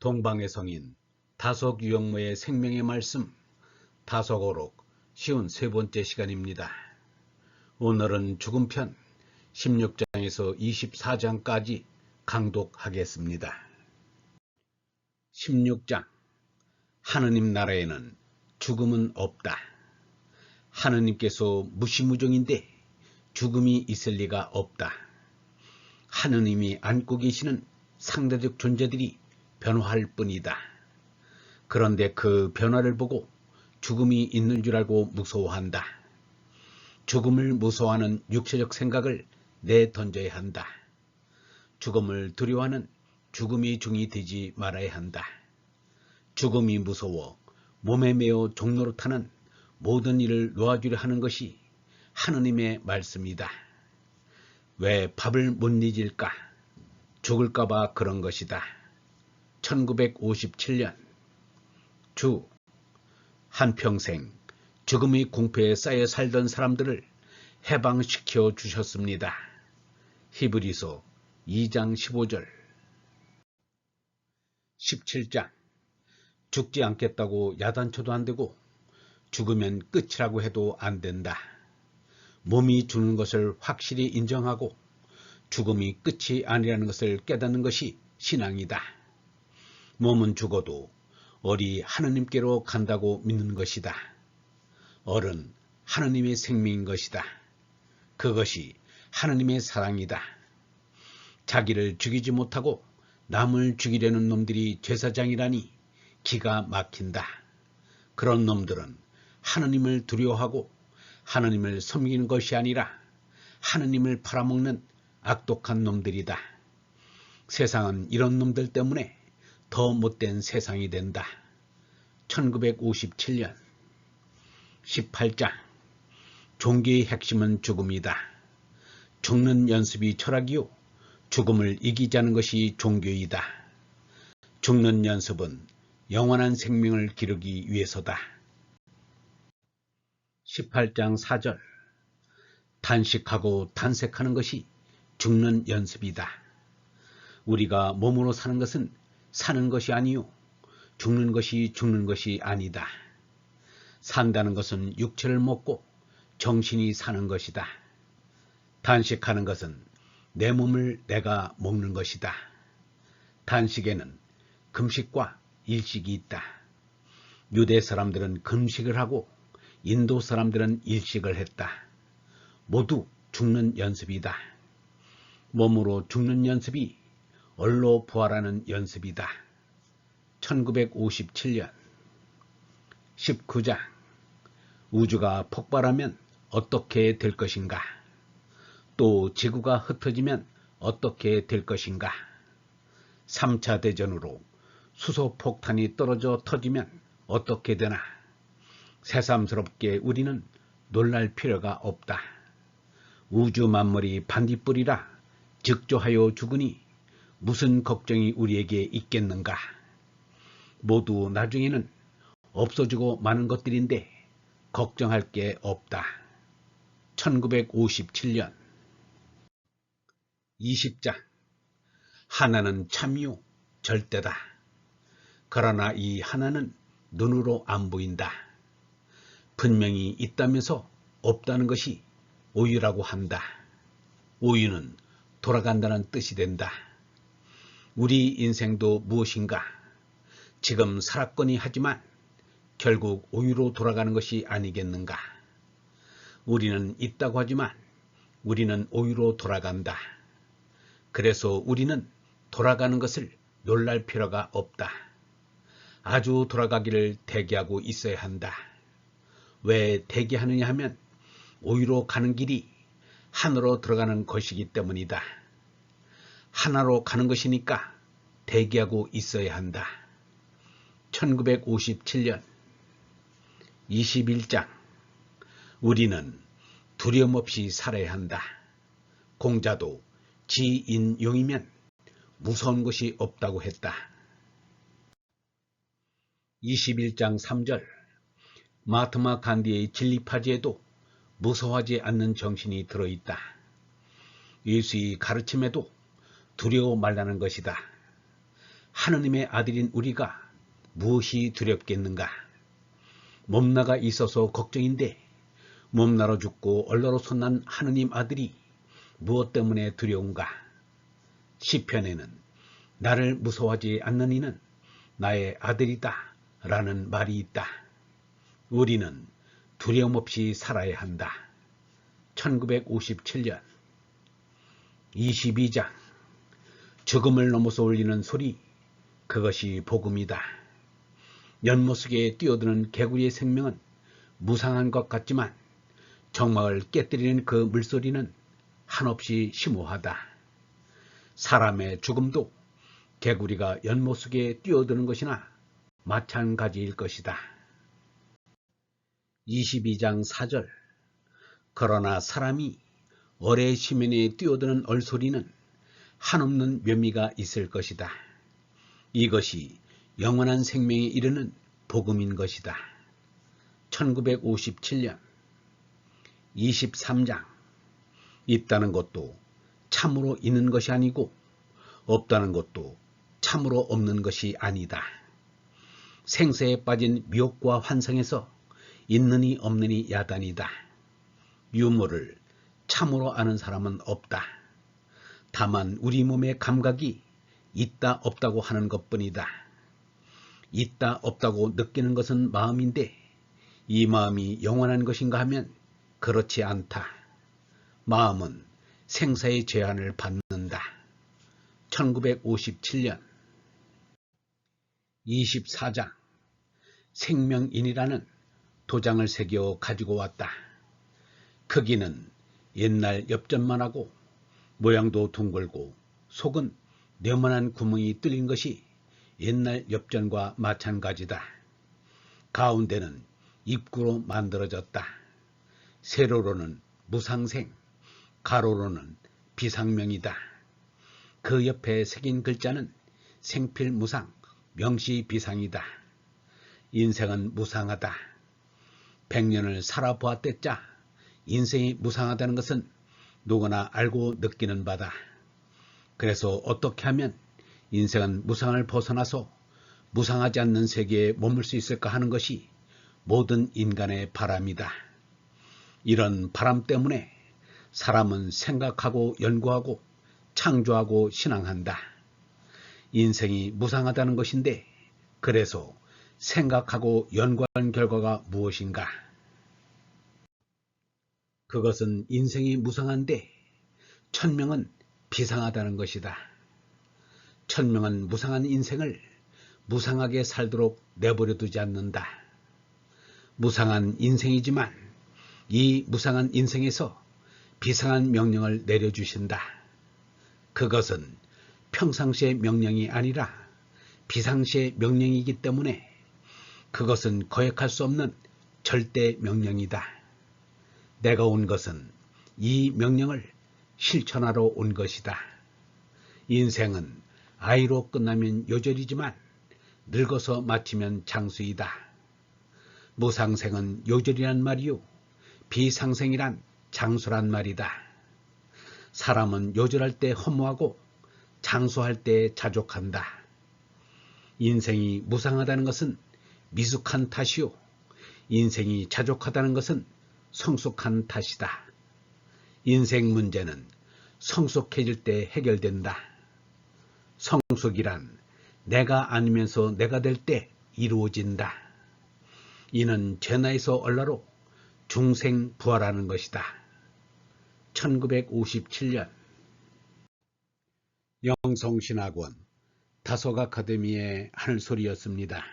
동방의 성인 다속유영모의 생명의 말씀 다속어록 쉬운 세 번째 시간입니다. 오늘은 죽음편 16장에서 24장까지 강독하겠습니다. 16장 하느님 나라에는 죽음은 없다. 하느님께서 무시무종인데 죽음이 있을 리가 없다. 하느님이 안고 계시는 상대적 존재들이 변화할 뿐이다. 그런데 그 변화를 보고 죽음이 있는 줄 알고 무서워한다. 죽음을 무서워하는 육체적 생각을 내던져야 한다. 죽음을 두려워하는 죽음이 중이 되지 말아야 한다. 죽음이 무서워 몸에 매어 종노릇하는 모든 일을 놓아주려 하는 것이 하느님의 말씀이다. 왜 밥을 못 잊을까? 죽을까봐 그런 것이다. 1957년 주 한평생 죽음의 공포에 쌓여 살던 사람들을 해방시켜 주셨습니다. 히브리서 2장 15절 17장 죽지 않겠다고 야단쳐도 안 되고 죽으면 끝이라고 해도 안 된다. 몸이 죽는 것을 확실히 인정하고 죽음이 끝이 아니라는 것을 깨닫는 것이 신앙이다. 몸은 죽어도 얼이 하느님께로 간다고 믿는 것이다. 얼은 하느님의 생명인 것이다. 그것이 하느님의 사랑이다. 자기를 죽이지 못하고 남을 죽이려는 놈들이 제사장이라니 기가 막힌다. 그런 놈들은 하느님을 두려워하고 하느님을 섬기는 것이 아니라 하느님을 팔아먹는 악독한 놈들이다. 세상은 이런 놈들 때문에 더 못된 세상이 된다. 1957년 18장 종교의 핵심은 죽음이다. 죽는 연습이 철학이요 죽음을 이기자는 것이 종교이다. 죽는 연습은 영원한 생명을 기르기 위해서다. 18장 4절 단식하고 단색하는 것이 죽는 연습이다. 우리가 몸으로 사는 것은 사는 것이 아니요 죽는 것이 아니다. 산다는 것은 육체를 먹고 정신이 사는 것이다. 단식하는 것은 내 몸을 내가 먹는 것이다. 단식에는 금식과 일식이 있다. 유대 사람들은 금식을 하고 인도 사람들은 일식을 했다. 모두 죽는 연습이다. 몸으로 죽는 연습이 얼로 부활하는 연습이다. 1957년 19장 우주가 폭발하면 어떻게 될 것인가? 또 지구가 흩어지면 어떻게 될 것인가? 3차 대전으로 수소폭탄이 떨어져 터지면 어떻게 되나? 새삼스럽게 우리는 놀랄 필요가 없다. 우주 만물이 반딧불이라 즉조하여 죽으니 무슨 걱정이 우리에게 있겠는가? 모두 나중에는 없어지고 마는 것들인데 걱정할 게 없다. 1957년 20장 하나는 참요 절대다. 그러나 이 하나는 눈으로 안 보인다. 분명히 있다면서 없다는 것이 오유라고 한다. 오유는 돌아간다는 뜻이 된다. 우리 인생도 무엇인가? 지금 살았거니 하지만 결국 오유로 돌아가는 것이 아니겠는가? 우리는 있다고 하지만 우리는 오유로 돌아간다. 그래서 우리는 돌아가는 것을 놀랄 필요가 없다. 아주 돌아가기를 대기하고 있어야 한다. 왜 대기하느냐 하면 오유로 가는 길이 하늘로 들어가는 것이기 때문이다. 하나로 가는 것이니까 대기하고 있어야 한다. 1957년 21장 우리는 두려움 없이 살아야 한다. 공자도 지인용이면 무서운 것이 없다고 했다. 21장 3절 마하트마 간디의 진리파지에도 무서워하지 않는 정신이 들어있다. 예수의 가르침에도 두려워 말라는 것이다. 하느님의 아들인 우리가 무엇이 두렵겠는가? 몸나가 있어서 걱정인데 몸나로 죽고 얼라로서 난 하느님 아들이 무엇 때문에 두려운가? 시편에는 나를 무서워하지 않는 이는 나의 아들이다 라는 말이 있다. 우리는 두려움 없이 살아야 한다. 1957년 22장 죽음을 넘어서 울리는 소리, 그것이 복음이다. 연못 속에 뛰어드는 개구리의 생명은 무상한 것 같지만 정막을 깨뜨리는 그 물소리는 한없이 심오하다. 사람의 죽음도 개구리가 연못 속에 뛰어드는 것이나 마찬가지일 것이다. 22장 4절 그러나 사람이 어뢰 시면에 뛰어드는 얼소리는 한없는 묘미가 있을 것이다. 이것이 영원한 생명에 이르는 복음인 것이다. 1957년 23장 있다는 것도 참으로 있는 것이 아니고 없다는 것도 참으로 없는 것이 아니다. 생사에 빠진 미혹과 환상에서 있느니 없느니 야단이다. 유무를 참으로 아는 사람은 없다. 다만 우리 몸의 감각이 있다 없다고 하는 것뿐이다. 있다 없다고 느끼는 것은 마음인데 이 마음이 영원한 것인가 하면 그렇지 않다. 마음은 생사의 제한을 받는다. 1957년 24장 생명인이라는 도장을 새겨 가지고 왔다. 크기는 옛날 엽전만 하고 모양도 둥글고 속은 네모난 구멍이 뚫린 것이 옛날 엽전과 마찬가지다. 가운데는 입구로 만들어졌다. 세로로는 무상생, 가로로는 비상명이다. 그 옆에 새긴 글자는 생필무상, 명시비상이다. 인생은 무상하다. 100년을 살아보았댔자 인생이 무상하다는 것은 누구나 알고 느끼는 바다. 그래서 어떻게 하면 인생은 무상을 벗어나서 무상하지 않는 세계에 머물 수 있을까 하는 것이 모든 인간의 바람이다. 이런 바람 때문에 사람은 생각하고 연구하고 창조하고 신앙한다. 인생이 무상하다는 것인데 그래서 생각하고 연구한 결과가 무엇인가? 그것은 인생이 무상한데 천명은 비상하다는 것이다. 천명은 무상한 인생을 무상하게 살도록 내버려 두지 않는다. 무상한 인생이지만 이 무상한 인생에서 비상한 명령을 내려주신다. 그것은 평상시의 명령이 아니라 비상시의 명령이기 때문에 그것은 거역할 수 없는 절대 명령이다. 내가 온 것은 이 명령을 실천하러 온 것이다. 인생은 아이로 끝나면 요절이지만 늙어서 마치면 장수이다. 무상생은 요절이란 말이요 비상생이란 장수란 말이다. 사람은 요절할 때 허무하고 장수할 때 자족한다. 인생이 무상하다는 것은 미숙한 탓이요 인생이 자족하다는 것은 성숙한 탓이다. 인생 문제는 성숙해질 때 해결된다. 성숙이란 내가 아니면서 내가 될 때 이루어진다. 이는 죄나에서 얼라로 중생 부활하는 것이다. 1957년 영성신학원 다속 아카데미의 하늘소리였습니다.